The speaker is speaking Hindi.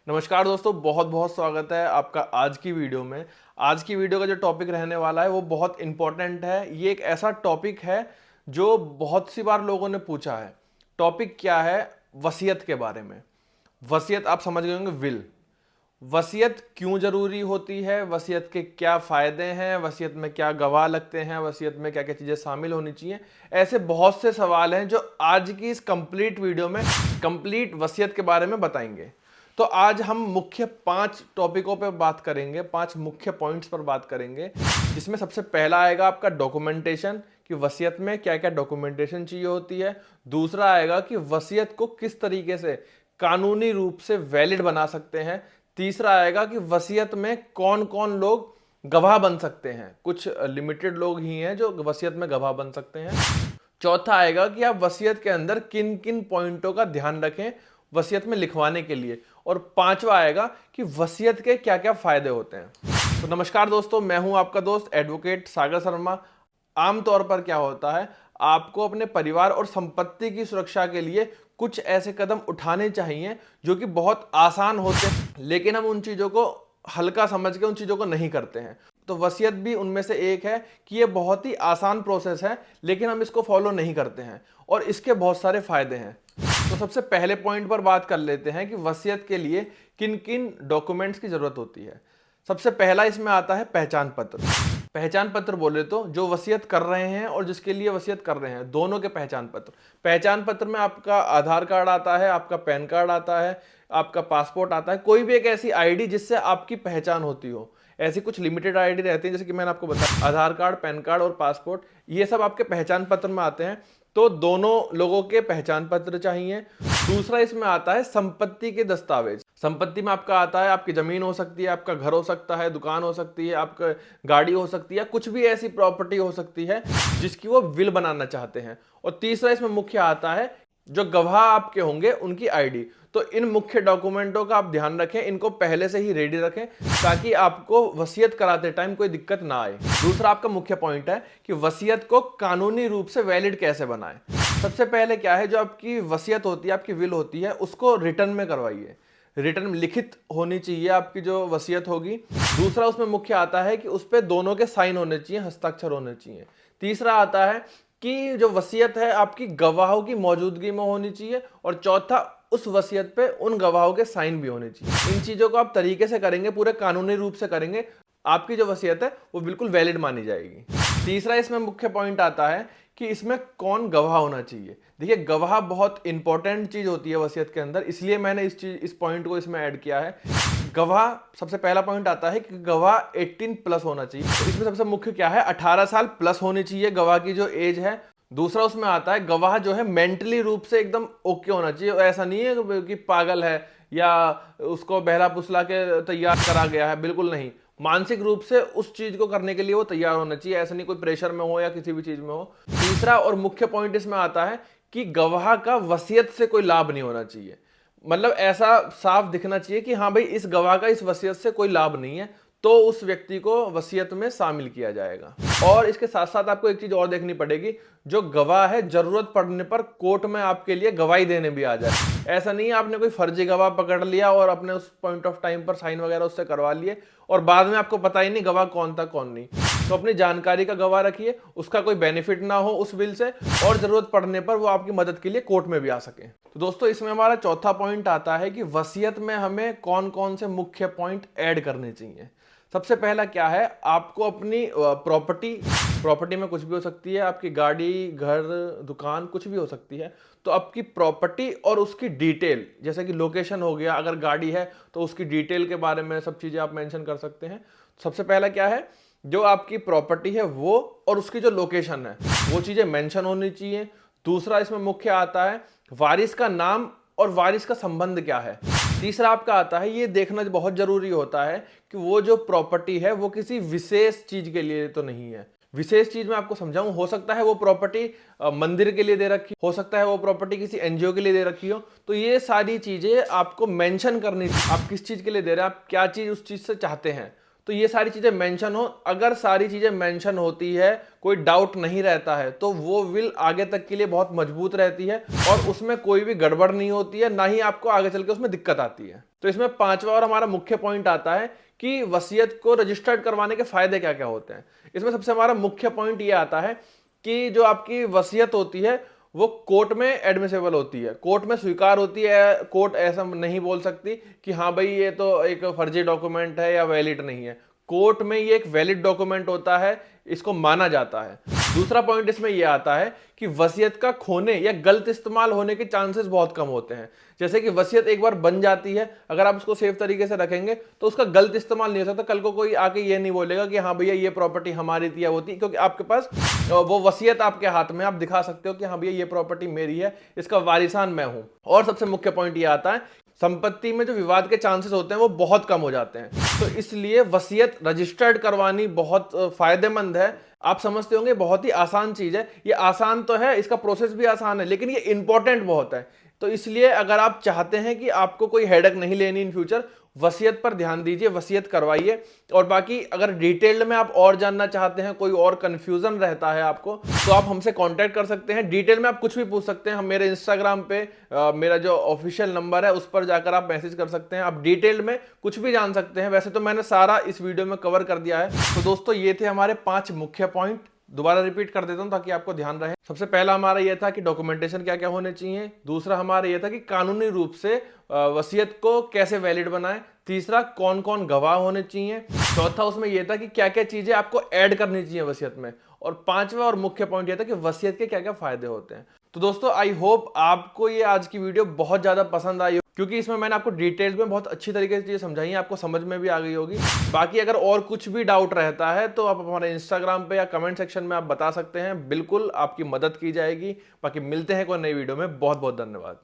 नमस्कार दोस्तों, बहुत बहुत स्वागत है आपका आज की वीडियो में। आज की वीडियो का जो टॉपिक रहने वाला है वो बहुत इंपॉर्टेंट है। ये एक ऐसा टॉपिक है जो बहुत सी बार लोगों ने पूछा है। टॉपिक क्या है? वसीयत के बारे में। वसीयत आप समझ गए होंगे, विल। वसीयत क्यों जरूरी होती है, वसीयत के क्या फायदे हैं, वसीयत में क्या गवाह लगते हैं, वसीयत में क्या क्या चीजें शामिल होनी चाहिए। ऐसे बहुत से सवाल हैं जो आज की इस कंप्लीट वीडियो में कंप्लीट वसीयत के बारे में बताएंगे। तो आज हम मुख्य 5 टॉपिकों पर बात करेंगे, 5 मुख्य पॉइंट्स पर बात करेंगे, जिसमें सबसे पहला आएगा आपका डॉक्यूमेंटेशन, कि वसीयत में क्या क्या डॉक्यूमेंटेशन चाहिए होती है। दूसरा आएगा कि वसीयत को किस तरीके से कानूनी रूप से वैलिड बना सकते हैं। तीसरा आएगा कि वसीयत में कौन कौन लोग गवाह बन सकते हैं। कुछ लिमिटेड लोग ही हैं जो वसीयत में गवाह बन सकते हैं। चौथा आएगा कि आप वसीयत के अंदर किन किन पॉइंटों का ध्यान रखें वसीयत में लिखवाने के लिए। और पांचवा आएगा कि वसीयत के क्या क्या फायदे होते हैं। तो नमस्कार दोस्तों, मैं हूं आपका दोस्त एडवोकेट सागर शर्मा। आमतौर पर क्या होता है, आपको अपने परिवार और संपत्ति की सुरक्षा के लिए कुछ ऐसे कदम उठाने चाहिए जो कि बहुत आसान होते हैं, लेकिन हम उन चीजों को हल्का समझ के उन चीजों को नहीं करते हैं। तो वसीयत भी उनमें से एक है कि ये बहुत ही आसान प्रोसेस है, लेकिन हम इसको फॉलो नहीं करते हैं और इसके बहुत सारे फायदे हैं। तो सबसे पहले पॉइंट पर बात कर लेते हैं कि वसीयत के लिए किन किन डॉक्यूमेंट्स की जरूरत होती है। सबसे पहला इसमें आता है पहचान पत्र। पहचान पत्र बोले तो जो वसीयत कर रहे हैं और जिसके लिए वसीयत कर रहे हैं, दोनों के पहचान पत्र। पहचान पत्र में आपका आधार कार्ड आता है, आपका पैन कार्ड आता है, आपका पासपोर्ट आता है, कोई भी एक ऐसी आईडी जिससे आपकी पहचान होती हो। ऐसी कुछ लिमिटेड आईडी रहती है, जैसे कि मैंने आपको बताया, आधार कार्ड, पैन कार्ड और पासपोर्ट, ये सब आपके पहचान पत्र में आते हैं। तो दोनों लोगों के पहचान पत्र चाहिए। दूसरा इसमें आता है संपत्ति के दस्तावेज। संपत्ति में आपका आता है, आपकी जमीन हो सकती है, आपका घर हो सकता है, दुकान हो सकती है, आपका गाड़ी हो सकती है, कुछ भी ऐसी प्रॉपर्टी हो सकती है जिसकी वो विल बनाना चाहते हैं। और तीसरा इसमें मुख्य आता है जो गवाह आपके होंगे उनकी आईडी। तो इन मुख्य डॉक्यूमेंटों का आप ध्यान रखें, इनको पहले से ही रेडी रखें ताकि आपको वसीयत कराते टाइम कोई दिक्कत ना आए। दूसरा आपका मुख्य पॉइंट है कि वसीयत को कानूनी रूप से वैलिड कैसे बनाएं। सबसे पहले क्या है, जो आपकी वसीयत होती है, आपकी विल होती है, उसको रिटर्न में करवाइए। रिटर्न में लिखित होनी चाहिए आपकी जो वसीयत होगी। दूसरा उसमें मुख्य आता है कि उस पर दोनों के साइन होने चाहिए, हस्ताक्षर होने चाहिए। तीसरा आता है कि जो वसीयत है आपकी गवाहों की मौजूदगी में होनी चाहिए। और चौथा, उस वसीयत पे उन गवाहों के साइन भी होने चाहिए। इन चीजों को आप तरीके से करेंगे, पूरे कानूनी रूप से करेंगे, आपकी जो वसीयत है वो बिल्कुल वैलिड मानी जाएगी। तीसरा इसमें मुख्य पॉइंट आता है कि इसमें कौन गवाह होना चाहिए। देखिए, गवाह बहुत इंपॉर्टेंट चीज होती है वसीयत के अंदर, इसलिए मैंने इस पॉइंट को इसमें ऐड किया है। गवाह, सबसे पहला पॉइंट आता है कि गवाह 18 प्लस होना चाहिए। तो इसमें सबसे मुख्य क्या है, 18 साल प्लस होनी चाहिए गवाह की जो एज है। दूसरा उसमें आता है गवाह जो है मेंटली रूप से एकदम ओके होना चाहिए। ऐसा नहीं है कि पागल है या उसको बहला फुसला के तैयार करा गया है, बिल्कुल नहीं। मानसिक रूप से उस चीज को करने के लिए वो तैयार होना चाहिए, ऐसा नहीं कोई प्रेशर में हो या किसी भी चीज में हो। तीसरा और मुख्य पॉइंट इसमें आता है कि गवाह का वसीयत से कोई लाभ नहीं होना चाहिए। मतलब ऐसा साफ दिखना चाहिए कि हाँ भाई, इस गवाह का इस वसीयत से कोई लाभ नहीं है, तो उस व्यक्ति को वसीयत में शामिल किया जाएगा। और इसके साथ साथ आपको एक चीज और देखनी पड़ेगी, जो गवाह है जरूरत पड़ने पर कोर्ट में आपके लिए गवाही देने भी आ जाए। ऐसा नहीं है आपने कोई फर्जी गवाह पकड़ लिया और अपने उस पॉइंट ऑफ टाइम पर साइन वगैरह उससे करवा लिए और बाद में आपको पता ही नहीं गवाह कौन था कौन नहीं। तो अपनी जानकारी का गवाह रखिए, उसका कोई बेनिफिट ना हो उस विल से, और जरूरत पड़ने पर वो आपकी मदद के लिए कोर्ट में भी आ सके। तो दोस्तों, इसमें हमारा चौथा पॉइंट आता है कि वसीयत में हमें कौन कौन से मुख्य पॉइंट ऐड करने चाहिए। सबसे पहला क्या है, आपको अपनी प्रॉपर्टी में कुछ भी हो सकती है, आपकी गाड़ी, घर, दुकान, कुछ भी हो सकती है। तो आपकी प्रॉपर्टी और उसकी डिटेल, जैसे कि लोकेशन हो गया, अगर गाड़ी है तो उसकी डिटेल के बारे में सब चीजें आप मेंशन कर सकते हैं। सबसे पहला क्या है, जो आपकी प्रॉपर्टी है वो और उसकी जो लोकेशन है वो चीजें मेंशन होनी चाहिए। दूसरा इसमें मुख्य आता है वारिस का नाम और वारिस का संबंध क्या है। तीसरा आपका आता है, ये देखना बहुत जरूरी होता है कि वो जो प्रॉपर्टी है वो किसी विशेष चीज के लिए तो नहीं है। विशेष चीज मैं आपको समझाऊं, हो सकता है वो प्रॉपर्टी मंदिर के लिए दे रखी हो, सकता है वो प्रॉपर्टी किसी एनजीओ के लिए दे रखी हो। तो ये सारी चीजें आपको मेंशन करनी चाहिए, आप किस चीज के लिए दे रहे हैं, आप क्या चीज उस चीज से चाहते हैं। तो ये सारी चीजें मेंशन हो। अगर सारी चीजें मेंशन होती है, कोई डाउट नहीं रहता है, तो वो विल आगे तक के लिए बहुत मजबूत रहती है और उसमें कोई भी गड़बड़ नहीं होती है, ना ही आपको आगे चल के उसमें दिक्कत आती है। तो इसमें पांचवा और हमारा मुख्य पॉइंट आता है कि वसीयत को रजिस्टर्ड करवाने के फायदे क्या क्या होते हैं। इसमें सबसे हमारा मुख्य पॉइंट ये आता है कि जो आपकी वसीयत होती है वो कोर्ट में एडमिसेबल होती है, कोर्ट में स्वीकार होती है। कोर्ट ऐसा नहीं बोल सकती कि हाँ भाई ये तो एक फर्जी डॉक्यूमेंट है या वैलिड नहीं है। कोर्ट में ये एक वैलिड डॉक्यूमेंट होता है, इसको माना जाता है। दूसरा पॉइंट इसमें यह आता है कि वसीयत का खोने या गलत इस्तेमाल होने के चांसेस बहुत कम होते हैं। जैसे कि वसीयत एक बार बन जाती है, अगर आप उसको सेफ तरीके से रखेंगे तो उसका गलत इस्तेमाल नहीं हो सकता। कल को कोई आके ये नहीं बोलेगा कि हाँ भैया ये प्रॉपर्टी हमारी थी या वो थी, क्योंकि आपके पास वो वसीयत आपके हाथ में, आप दिखा सकते हो कि हाँ भैया ये प्रॉपर्टी मेरी है, इसका वारिसान मैं हूं। और सबसे मुख्य पॉइंट ये आता है, संपत्ति में जो विवाद के चांसेस होते हैं वो बहुत कम हो जाते हैं। तो इसलिए वसीयत रजिस्टर्ड करवानी बहुत फायदेमंद है। आप समझते होंगे बहुत ही आसान चीज है, ये आसान तो है, इसका प्रोसेस भी आसान है, लेकिन ये इंपॉर्टेंट बहुत है। तो इसलिए अगर आप चाहते हैं कि आपको कोई हेडेक नहीं लेनी इन फ्यूचर, वसीयत पर ध्यान दीजिए, वसीयत करवाइए। और बाकी अगर डिटेल्ड में आप और जानना चाहते हैं, कोई और कंफ्यूजन रहता है आपको, तो आप हमसे कांटेक्ट कर सकते हैं। डिटेल में आप कुछ भी पूछ सकते हैं। हम मेरे इंस्टाग्राम पे मेरा जो ऑफिशियल नंबर है उस पर जाकर आप मैसेज कर सकते हैं। आप डिटेल में कुछ भी जान सकते हैं। वैसे तो मैंने सारा इस वीडियो में कवर कर दिया है। तो दोस्तों ये थे हमारे 5 मुख्य पॉइंट। दोबारा रिपीट कर देता हूं ताकि आपको ध्यान रहे। सबसे पहला हमारा यह था कि डॉक्यूमेंटेशन क्या क्या होने चाहिए। दूसरा हमारा यह था कि कानूनी रूप से वसीयत को कैसे वैलिड बनाएं। तीसरा कौन कौन गवाह होने चाहिए। चौथा उसमें यह था कि क्या क्या चीजें आपको ऐड करनी चाहिए वसीयत में। और पांचवा और मुख्य पॉइंट यह था कि वसीयत के क्या क्या फायदे होते हैं। तो दोस्तों आई होप आपको ये आज की वीडियो बहुत ज्यादा पसंद आई, क्योंकि इसमें मैंने आपको डिटेल्स में बहुत अच्छी तरीके से चीजें समझाई हैं, आपको समझ में भी आ गई होगी। बाकी अगर और कुछ भी डाउट रहता है तो आप हमारे इंस्टाग्राम पे या कमेंट सेक्शन में आप बता सकते हैं, बिल्कुल आपकी मदद की जाएगी। बाकी मिलते हैं कोई नई वीडियो में। बहुत बहुत धन्यवाद।